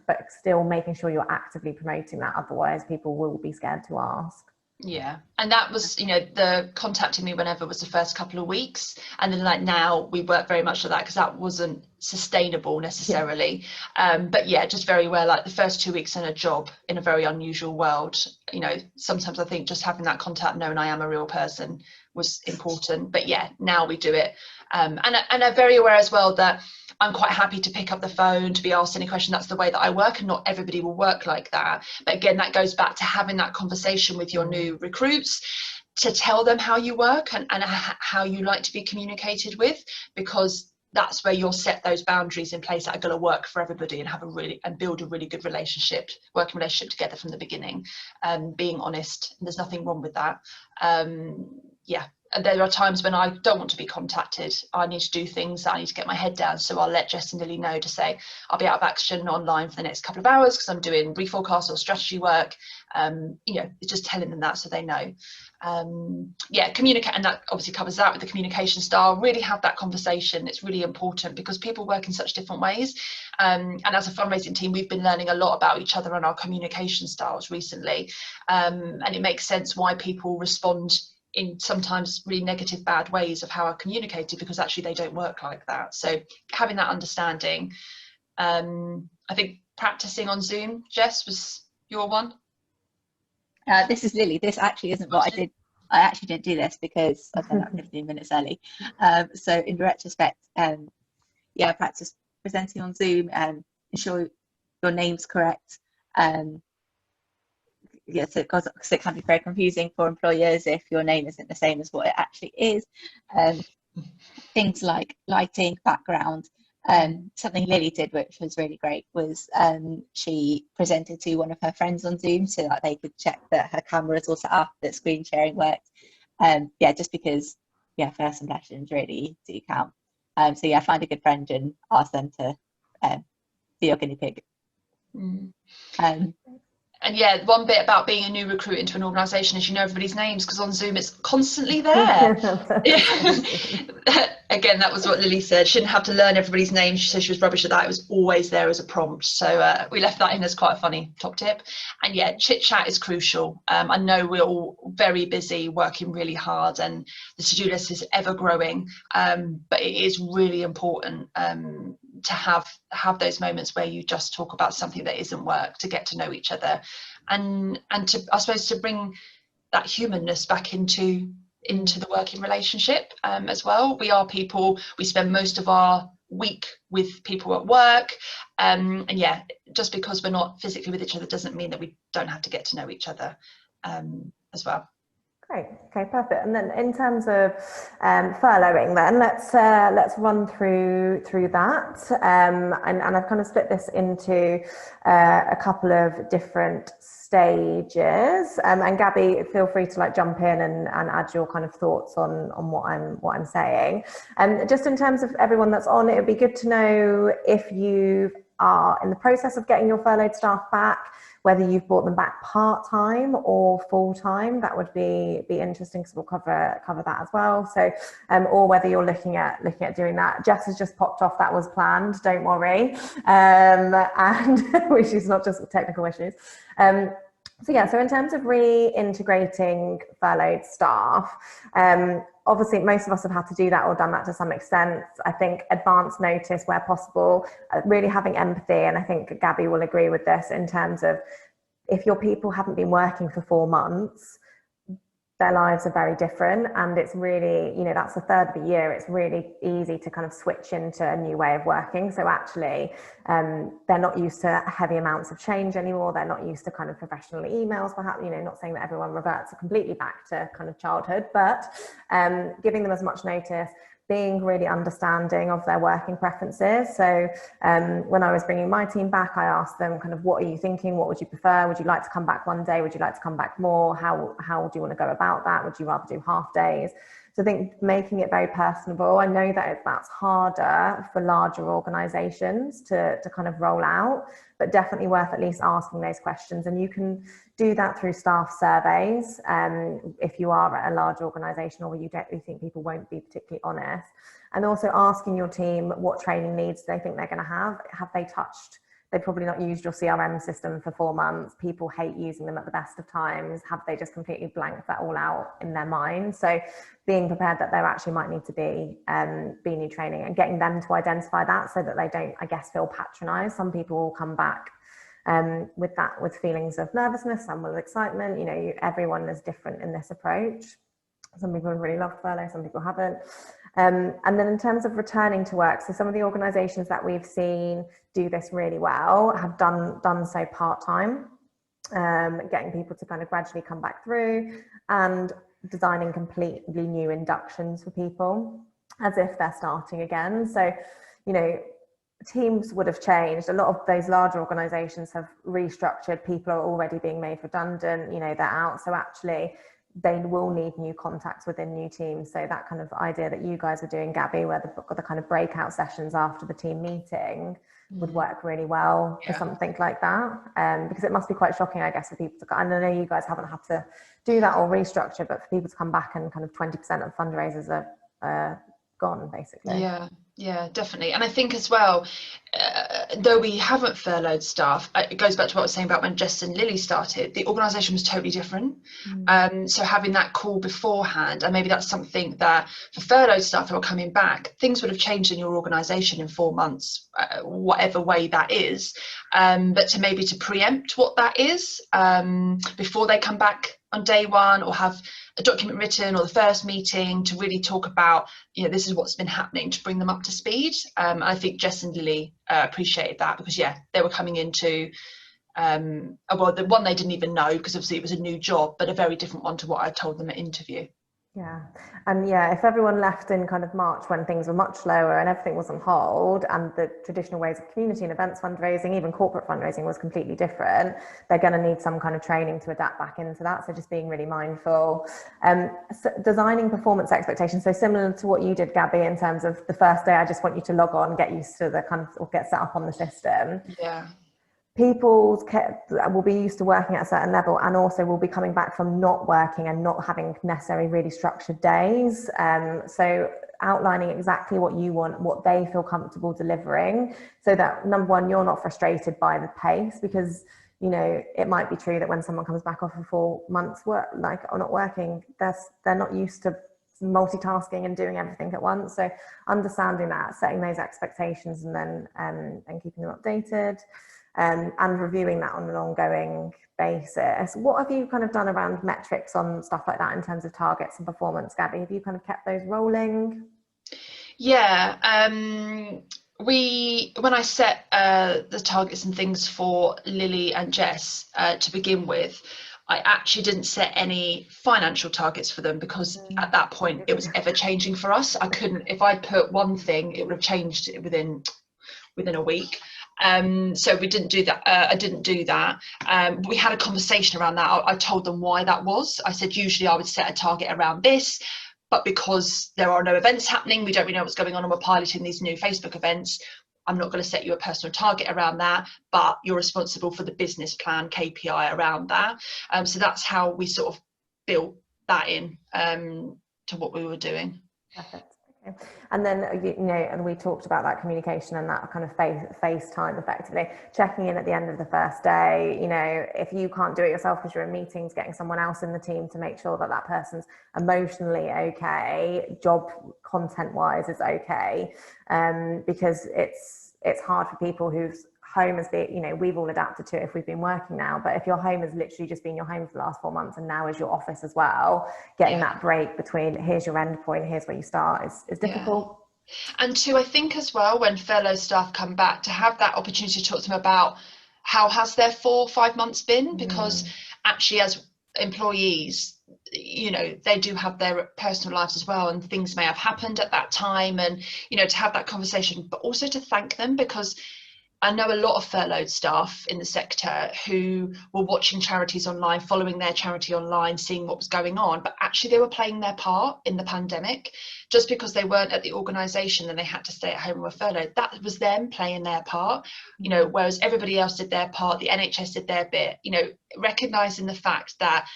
but still making sure you're actively promoting that, otherwise people will be scared to ask. Yeah, and that was, you know, the contacting me whenever was the first couple of weeks, and then like now we work very much like that, because that wasn't sustainable necessarily. But yeah, just very well, like the first 2 weeks in a job in a very unusual world, you know, sometimes I think just having that contact, knowing I am a real person, was important. But yeah, now we do it, and I'm very aware as well that I'm quite happy to pick up the phone, to be asked any question. That's the way that I work, and not everybody will work like that. But again, that goes back to having that conversation with your new recruits, to tell them how you work and how you like to be communicated with, because that's where you'll set those boundaries in place that are going to work for everybody, and build a really good working relationship together from the beginning. Being honest, and there's nothing wrong with that. Yeah, there are times when I don't want to be contacted. I need to do things that I need to get my head down. So I'll let Jess and Lily know to say, I'll be out of action online for the next couple of hours because I'm doing reforecast or strategy work. You know, it's just telling them that so they know. Yeah, communicate, and that obviously covers that with the communication style. Really have that conversation. It's really important because people work in such different ways. And as a fundraising team, we've been learning a lot about each other and our communication styles recently. And it makes sense why people respond in sometimes really negative, bad ways of how I communicated, because actually they don't work like that. So having that understanding, I think practicing on Zoom, Jess, was your one? This is Lily. This actually isn't what I did. I actually didn't do this because I done that 15 minutes early. So in retrospect, yeah, practice presenting on Zoom and ensure your name's correct. Yes, because it can be very confusing for employers if your name isn't the same as what it actually is. Things like lighting, background. Something Lily did, which was really great, was she presented to one of her friends on Zoom so that they could check that her cameras all set up, that screen sharing worked. Yeah, just because, yeah, first impressions really do count. So yeah, find a good friend and ask them to be your guinea pig. And yeah, one bit about being a new recruit into an organisation is you know everybody's names, because on Zoom it's constantly there. Again, that was what Lily said. She didn't have to learn everybody's names. She said she was rubbish at that. It was always there as a prompt. So we left that in as quite a funny top tip. And yeah, chit chat is crucial. I know we're all very busy, working really hard, and the to-do list is ever growing. But it is really important to have those moments where you just talk about something that isn't work, to get to know each other, and to, I suppose, to bring that humanness back into the working relationship as well. We are people. We spend most of our week with people at work, and yeah, just because we're not physically with each other doesn't mean that we don't have to get to know each other as well. Great. Okay, perfect. And then in terms of furloughing, then let's run through that. And I've kind of split this into a couple of different stages. And Gabi, feel free to like jump in and add your kind of thoughts on what I'm saying. Just in terms of everyone that's on, it would be good to know if you are in the process of getting your furloughed staff back, whether you've brought them back part-time or full-time. That would be interesting, because we'll cover that as well. So or whether you're looking at doing that. Jess has just popped off, that was planned, don't worry. And which is not just technical issues. So yeah, so in terms of reintegrating furloughed staff, obviously most of us have had to do that or done that to some extent. I think advance notice where possible, really having empathy, and I think Gabi will agree with this, in terms of if your people haven't been working for 4 months, their lives are very different, and it's really, you know, that's a third of the year. It's really easy to kind of switch into a new way of working. So actually, they're not used to heavy amounts of change anymore. They're not used to kind of professional emails, perhaps, you know, not saying that everyone reverts completely back to kind of childhood, but giving them as much notice, being really understanding of their working preferences. So when I was bringing my team back, I asked them kind of, what are you thinking? What would you prefer? Would you like to come back one day? Would you like to come back more? How do you want to go about that? Would you rather do half days? So I think making it very personable. I know that that's harder for larger organizations to kind of roll out, but definitely worth at least asking those questions. And you can do that through staff surveys if you are at a large organization, or you think people won't be particularly honest. And also asking your team what training needs they think they're going to have. Have they touched? They've probably not used your CRM system for 4 months. People hate using them at the best of times. Have they just completely blanked that all out in their mind? So being prepared that there actually might need to be new training, and getting them to identify that so that they don't, I guess, feel patronized. Some people will come back with feelings of nervousness, some with excitement. You know, everyone is different in this approach. Some people have really loved furlough, some people haven't. And then in terms of returning to work, so some of the organisations that we've seen do this really well have done so part-time, getting people to kind of gradually come back through, and designing completely new inductions for people as if they're starting again. So, you know, teams would have changed. A lot of those larger organisations have restructured. People are already being made redundant, you know, they're out. So actually, they will need new contacts within new teams. So that kind of idea that you guys are doing, Gabi, where they've got the kind of breakout sessions after the team meeting would work really well for something like that. Because it must be quite shocking, I guess, for people to, and I know you guys haven't had to do that or restructure, but for people to come back and kind of 20% of fundraisers are gone, basically. Yeah, definitely. And I think as well, though we haven't furloughed staff, it goes back to what I was saying about when Jess and Lily started, the organisation was totally different. So having that call beforehand, and maybe that's something that for furloughed staff who are coming back, things would have changed in your organisation in 4 months, whatever way that is. But to preempt what that is before they come back on day one, or have a document written or the first meeting to really talk about, this is what's been happening, to bring them up to speed. I think Jess and Lily appreciated that, because they were coming into the one they didn't even know, because obviously it was a new job, but a very different one to what I told them at interview. And if everyone left in kind of March when things were much lower and everything was on hold, and the traditional ways of community and events fundraising, even corporate fundraising, was completely different, they're going to need some kind of training to adapt back into that. So just being really mindful. So designing performance expectations, so similar to what you did, Gabi, in terms of the first day, I just want you to log on, get used to the kind of, or get set up on the system. People will be used to working at a certain level, and also will be coming back from not working and not having necessarily really structured days. So outlining exactly what you want, what they feel comfortable delivering, so that, number one, you're not frustrated by the pace, because it might be true that when someone comes back off for 4 months work, or not working, they're not used to multitasking and doing everything at once. So understanding that, setting those expectations, and then and keeping them updated. And reviewing that on an ongoing basis. What have you kind of done around metrics on stuff like that in terms of targets and performance, Gabi? Have you kind of kept those rolling? When I set the targets and things for Lily and Jess to begin with, I actually didn't set any financial targets for them, because at that point it was ever changing for us. I couldn't, if I'd put one thing, it would have changed within a week. So we didn't do that. I didn't do that. We had a conversation around that. I told them why that was. I said, usually I would set a target around this, but because there are no events happening, we don't really know what's going on, and we're piloting these new Facebook events, I'm not going to set you a personal target around that, but you're responsible for the business plan KPI around that. So that's how we sort of built that in to what we were doing. Perfect. Okay. And then, and we talked about that communication and that kind of face time, effectively checking in at the end of the first day. If you can't do it yourself because you're in meetings, getting someone else in the team to make sure that that person's emotionally okay, job content wise is okay, because it's hard for people whose home has been, we've all adapted to it if we've been working now, but if your home has literally just been your home for the last 4 months and now is your office as well, getting that break between here's your end point, here's where you start is difficult. And two, I think as well, when furloughed staff come back, to have that opportunity to talk to them about how has their 4 or 5 months been, because actually as employees, they do have their personal lives as well, and things may have happened at that time, and to have that conversation, but also to thank them, because I know a lot of furloughed staff in the sector who were watching charities online, following their charity online, seeing what was going on, but actually they were playing their part in the pandemic. Just because they weren't at the organisation and they had to stay at home and were furloughed, that was them playing their part, whereas everybody else did their part, the NHS did their bit, recognising the fact that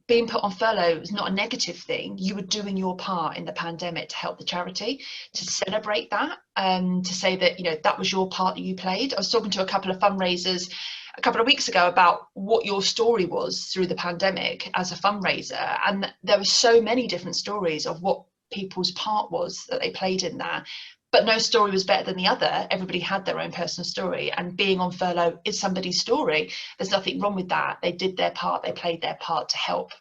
being put on furlough was not a negative thing. You were doing your part in the pandemic to help the charity, to celebrate that, to say that, that was your part that you played. I was talking to a couple of fundraisers a couple of weeks ago about what your story was through the pandemic as a fundraiser. And there were so many different stories of what people's part was that they played in that. But no story was better than the other. Everybody had their own personal story, and being on furlough is somebody's story. There's nothing wrong with that. They did their part, they played their part to help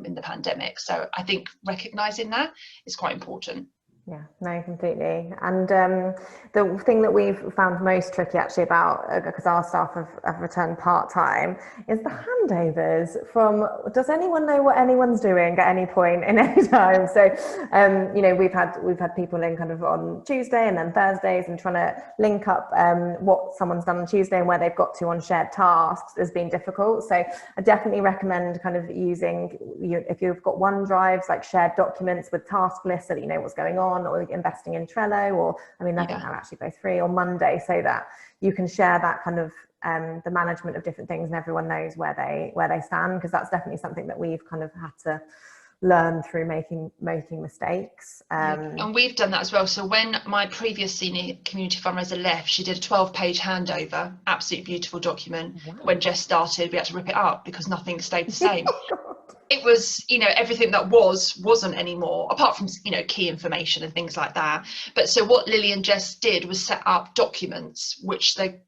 in the pandemic. So I think recognising that is quite important. Yeah, no, completely. And the thing that we've found most tricky actually about, because our staff have returned part-time, is the handovers from, does anyone know what anyone's doing at any point in any time? So, you know, we've had people in kind of on Tuesday and then Thursdays, and trying to link up what someone's done on Tuesday and where they've got to on shared tasks has been difficult. So I definitely recommend kind of using, if you've got OneDrives, like shared documents with task lists so that you know what's going on, or investing in Trello, or I mean, I think they're actually both free, or Monday, so that you can share that kind of the management of different things and everyone knows where they stand, because that's definitely something that we've kind of had to learn through making mistakes. And we've done that as well. So when my previous senior community fundraiser left, she did a 12-page handover, absolutely beautiful document. Wow. When Jess started, we had to rip it up because nothing stayed the same. It was, you know, everything that wasn't anymore, apart from, you know, key information and things like that. But so what Lily and Jess did was set up documents, which they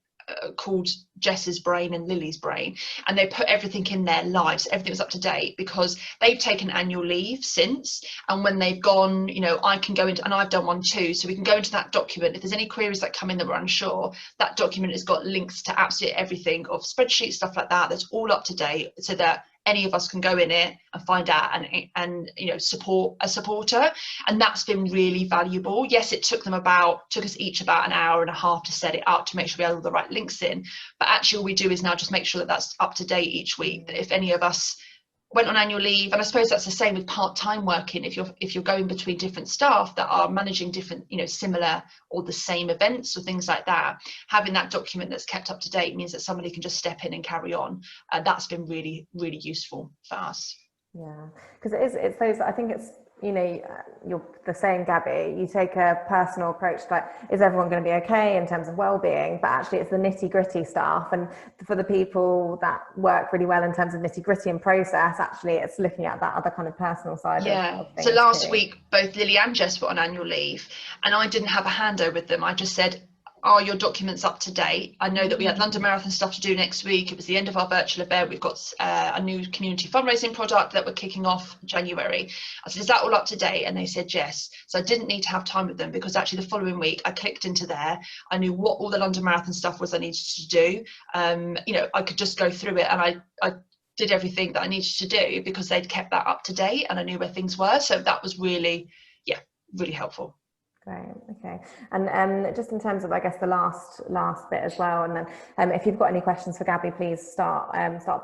called Jess's brain and Lily's brain, and they put everything in there live, so everything was up to date, because they've taken annual leave since, and when they've gone, you know, I can go into, and I've done one too, so we can go into that document. If there's any queries that come in that we're unsure, that document has got links to absolutely everything, of spreadsheets, stuff like that, that's all up to date, so that any of us can go in it and find out and you know, support a supporter. And that's been really valuable. Yes, it took us each about an hour and a half to set it up, to make sure we had all the right links in, but actually all we do is now just make sure that that's up to date each week, that if any of us went on annual leave, and I suppose that's the same with part-time working, if you're going between different staff that are managing different, you know, similar or the same events or things like that, having that document that's kept up to date means that somebody can just step in and carry on. That's been really, really useful for us. Yeah, because it's those, I think it's, you know, you're the saying, Gabi, you take a personal approach to, like, is everyone going to be okay in terms of well-being? But actually it's the nitty-gritty stuff, and for the people that work really well in terms of nitty-gritty and process, actually it's looking at that other kind of personal side of things. So last week both Lily and Jess were on annual leave, and I didn't have a handover with them. I just said, are your documents up to date? I know that we had London Marathon stuff to do next week. It was the end of our virtual event. We've got a new community fundraising product that we're kicking off January. I said, is that all up to date? And they said yes. So I didn't need to have time with them, because actually the following week I clicked into there. I knew what all the London Marathon stuff was I needed to do. You know, I could just go through it, and I did everything that I needed to do because they'd kept that up to date and I knew where things were. So that was really, really helpful. Great. Okay. And just in terms of, I guess, the last bit as well, and then if you've got any questions for Gabi, please start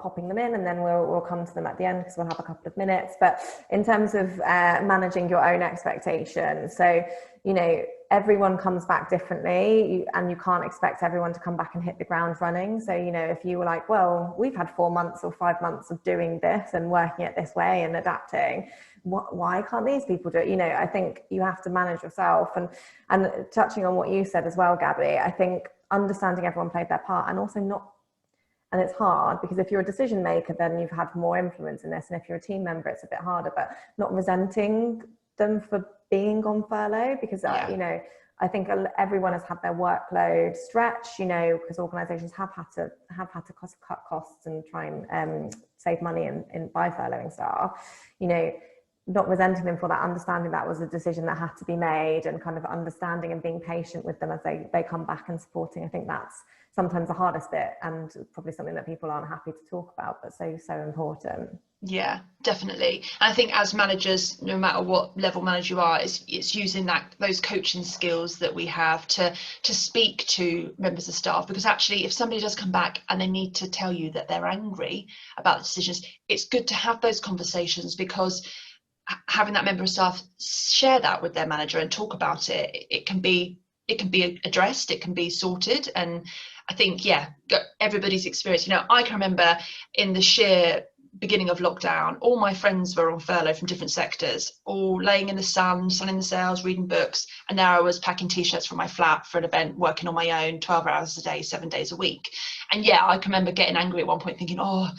popping them in, and then we'll come to them at the end, because we'll have a couple of minutes. But in terms of managing your own expectations, so, you know, everyone comes back differently, and you can't expect everyone to come back and hit the ground running. So, you know, if you were like, well, we've had 4 months or 5 months of doing this and working it this way and adapting, why can't these people do it? You know, I think you have to manage yourself. And touching on what you said as well, Gabi, I think understanding everyone played their part, and also not, and it's hard because if you're a decision maker, then you've had more influence in this, and if you're a team member, it's a bit harder, but not resenting them for being on furlough, because you know, I think everyone has had their workload stretch, you know, because organisations have had to cut costs and try and save money in by furloughing staff, you know. Not resenting them for that, understanding that was a decision that had to be made, and kind of understanding and being patient with them as they come back, and supporting. I think that's sometimes the hardest bit, and probably something that people aren't happy to talk about, but so important. Yeah, definitely. And I think as managers, no matter what level manager you are, it's using those coaching skills that we have to speak to members of staff, because actually if somebody does come back and they need to tell you that they're angry about the decisions, it's good to have those conversations, because having that member of staff share that with their manager and talk about it, it can be addressed, it can be sorted. And I think, everybody's experience, you know, I can remember in the sheer beginning of lockdown, all my friends were on furlough from different sectors, all laying in the sun, sunning themselves, reading books, and there I was packing t-shirts from my flat for an event, working on my own 12 hours a day, 7 days a week. And I can remember getting angry at one point, thinking, oh,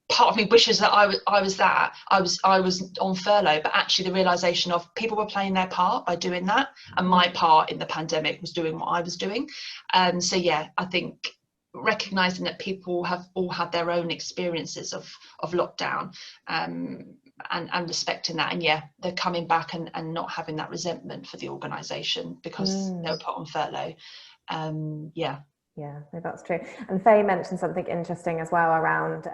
part of me wishes that I was on furlough, but actually the realization of people were playing their part by doing that, and my part in the pandemic was doing what I was doing. So I think recognizing that people have all had their own experiences of lockdown, and respecting that, and yeah, they're coming back and not having that resentment for the organisation because they were put on furlough. Yeah, no, that's true. And Faye mentioned something interesting as well around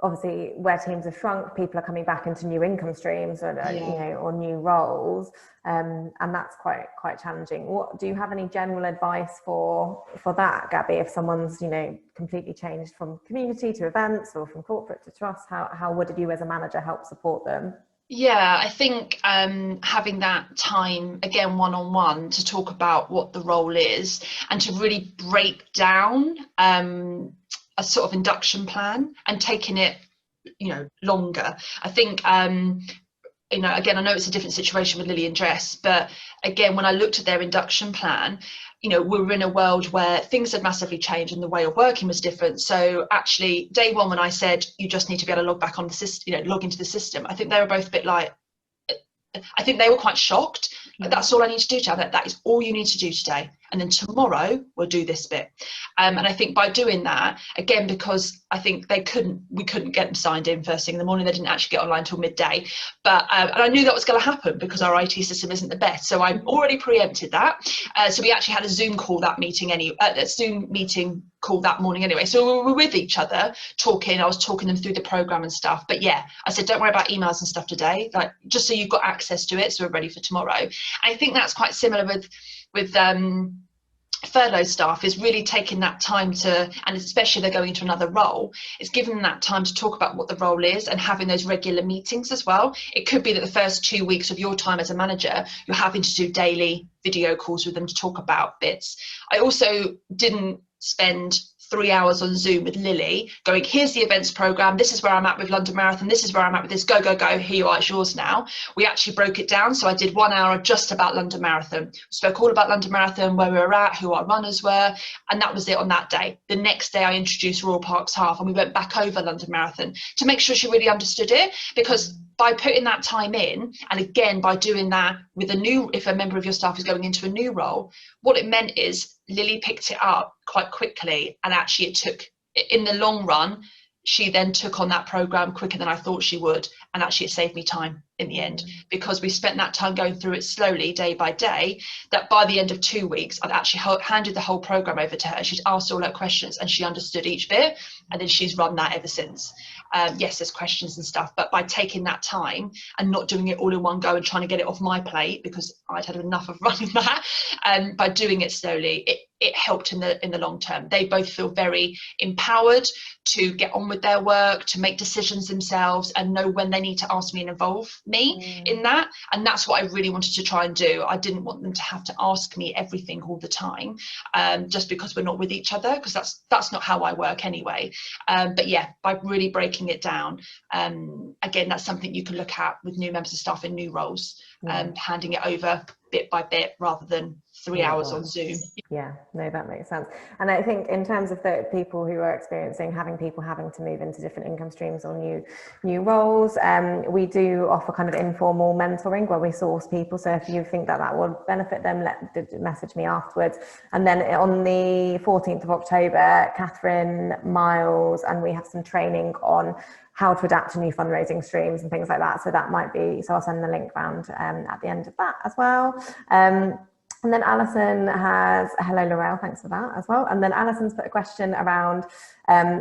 obviously where teams have shrunk, people are coming back into new income streams or you know, or new roles, and that's quite challenging. What do you have any general advice for that, Gabi? If someone's, you know, completely changed from community to events or from corporate to trust, how would you as a manager help support them? Yeah, I think having that time, again, one-on-one, to talk about what the role is and to really break down a sort of induction plan and taking it, you know, longer. I think, you know, again, I know it's a different situation with Lily and Jess, but again, when I looked at their induction plan, you know, we were in a world where things had massively changed and the way of working was different. So actually, day one, when I said you just need to be able to log back on the system, you know, log into the system, I think they were both a bit like, I think they were quite shocked. That's all I need to do, Janet. That is all you need to do today. And then tomorrow we'll do this bit. And I think by doing that, again, because I think we couldn't get them signed in first thing in the morning. They didn't actually get online till midday. But and I knew that was going to happen because our IT system isn't the best. So I already preempted that. So we actually had a Zoom call that morning anyway. So we were with each other talking. I was talking them through the program and stuff. But yeah, I said, don't worry about emails and stuff today. Like, just so you've got access to it, so we're ready for tomorrow. I think that's quite similar with furlough staff, is really taking that time to, and especially if they're going into another role, it's giving them that time to talk about what the role is and having those regular meetings as well. It could be that the first 2 weeks of your time as a manager, you're having to do daily video calls with them to talk about bits. I also didn't spend 3 hours on Zoom with Lily going, here's the events program, this is where I'm at with London Marathon, this is where I'm at with this, go, here you are, it's yours now. We actually broke it down. So I did 1 hour just about London Marathon. We spoke all about London Marathon, where we were at, who our runners were, and that was it on that day. The next day I introduced Royal Parks Half and we went back over London Marathon to make sure she really understood it, because by putting that time in, and again, by doing that with if a member of your staff is going into a new role, what it meant is Lily picked it up quite quickly, and actually it took, in the long run, she then took on that program quicker than I thought she would, and actually it saved me time in the end, because we spent that time going through it slowly, day by day, that by the end of 2 weeks I'd actually handed the whole program over to her. She'd asked all her questions and she understood each bit, and then she's run that ever since. Yes, there's questions and stuff, but by taking that time and not doing it all in one go and trying to get it off my plate, because I'd had enough of running that, by doing it slowly, it helped in the long term. They both feel very empowered to get on with their work, to make decisions themselves, and know when they need to ask me and involve me in that. And that's what I really wanted to try and do. I didn't want them to have to ask me everything all the time, just because we're not with each other, because that's not how I work anyway. But yeah, by really breaking it down, again, that's something you can look at with new members of staff in new roles, handing it over bit by bit rather than 3 hours on Zoom. Yeah, no, that makes sense. And I think in terms of the people who are experiencing having to move into different income streams or new roles, we do offer kind of informal mentoring where we source people. So if you think that would benefit them, message me afterwards. And then on the 14th of October, Catherine, Miles, and we have some training on how to adapt to new fundraising streams and things like that. So that might be, so I'll send the link round at the end of that as well. And then Alison has, hello Laurel, thanks for that as well. And then Alison's put a question around,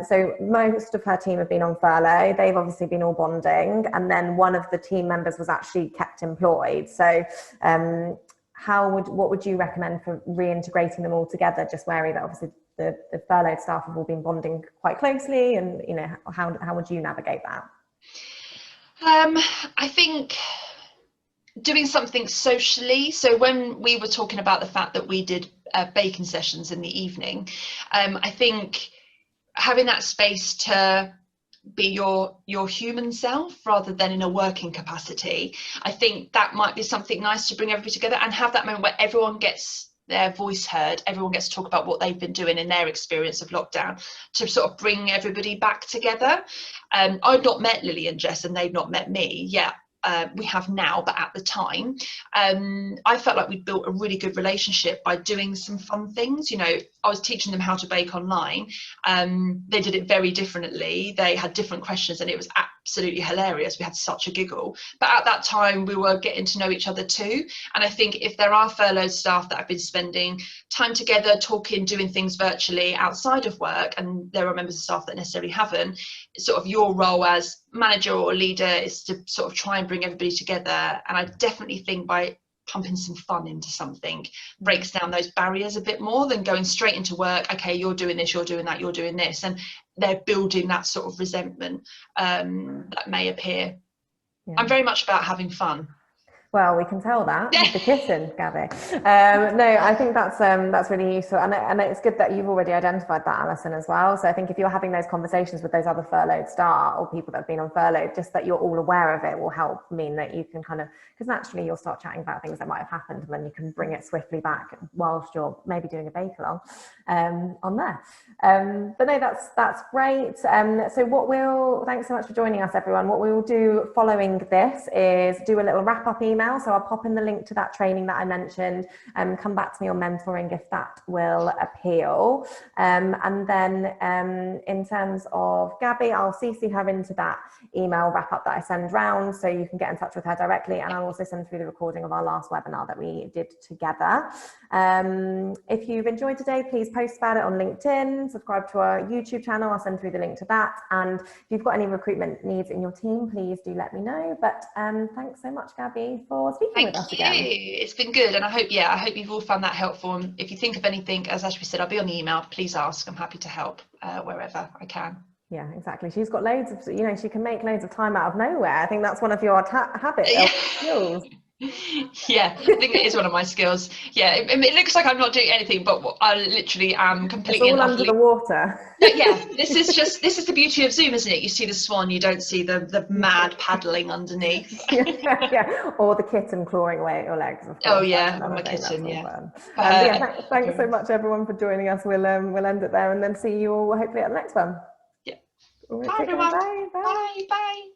so most of her team have been on furlough. They've obviously been all bonding, and then one of the team members was actually kept employed. So what would you recommend for reintegrating them all together? Just wary that obviously the furloughed staff have all been bonding quite closely, and you know, how would you navigate that? I think doing something socially. So when we were talking about the fact that we did baking sessions in the evening, I think having that space to be your human self rather than in a working capacity, I think that might be something nice to bring everybody together and have that moment where everyone gets their voice heard, everyone gets to talk about what they've been doing in their experience of lockdown, to sort of bring everybody back together. I've not met Lily and Jess, and they've not met me yet. we have now, but at the time, I felt like we built a really good relationship by doing some fun things. You know, I was teaching them how to bake online. They did it very differently. They had different questions, and it was absolutely hilarious. We had such a giggle. But at that time, we were getting to know each other too. And I think if there are furloughed staff that have been spending time together, talking, doing things virtually outside of work, and there are members of staff that necessarily haven't, sort of your role as manager or leader is to sort of try and bring everybody together. And I definitely think by pumping some fun into something breaks down those barriers a bit more than going straight into work. Okay, you're doing this, you're doing that, you're doing this, and they're building that sort of resentment that may appear. Yeah. I'm very much about having fun. Well, we can tell that with the kitten, Gabi. No, I think that's really useful, and it's good that you've already identified that, Alison, as well. So I think if you're having those conversations with those other furloughed staff or people that have been on furlough, just that you're all aware of it will help mean that you can kind of, because naturally you'll start chatting about things that might have happened, and then you can bring it swiftly back whilst you're maybe doing a bake along on there. But no, that's great. So thanks so much for joining us, everyone. What we will do following this is do a little wrap-up email. So I'll pop in the link to that training that I mentioned, and come back to me on mentoring if that will appeal. And then in terms of Gabi, I'll CC her into that email wrap-up that I send round, so you can get in touch with her directly, and I'll also send through the recording of our last webinar that we did together. If you've enjoyed today, please post about it on LinkedIn, subscribe to our YouTube channel, I'll send through the link to that, and if you've got any recruitment needs in your team, please do let me know. But thanks so much, Gabi, for speaking with us again. Thank you. It's been good, and I hope you've all found that helpful. And if you think of anything, as Ashby said, I'll be on the email. Please ask. I'm happy to help wherever I can. Yeah, exactly. She's got loads of, she can make loads of time out of nowhere. I think that's one of your habits, skills. Yeah, I think it is one of my skills. Yeah, it looks like I'm not doing anything, but I literally am completely. It's all under the water. Yeah, this is the beauty of Zoom, isn't it? You see the swan, you don't see the mad paddling underneath. Yeah, or the kitten clawing away at your legs. Oh yeah, my kitten. Yeah. Thanks so much, everyone, for joining us. We'll end it there, and then see you all hopefully at the next one. Yeah. All right, bye, everyone. Bye. Bye.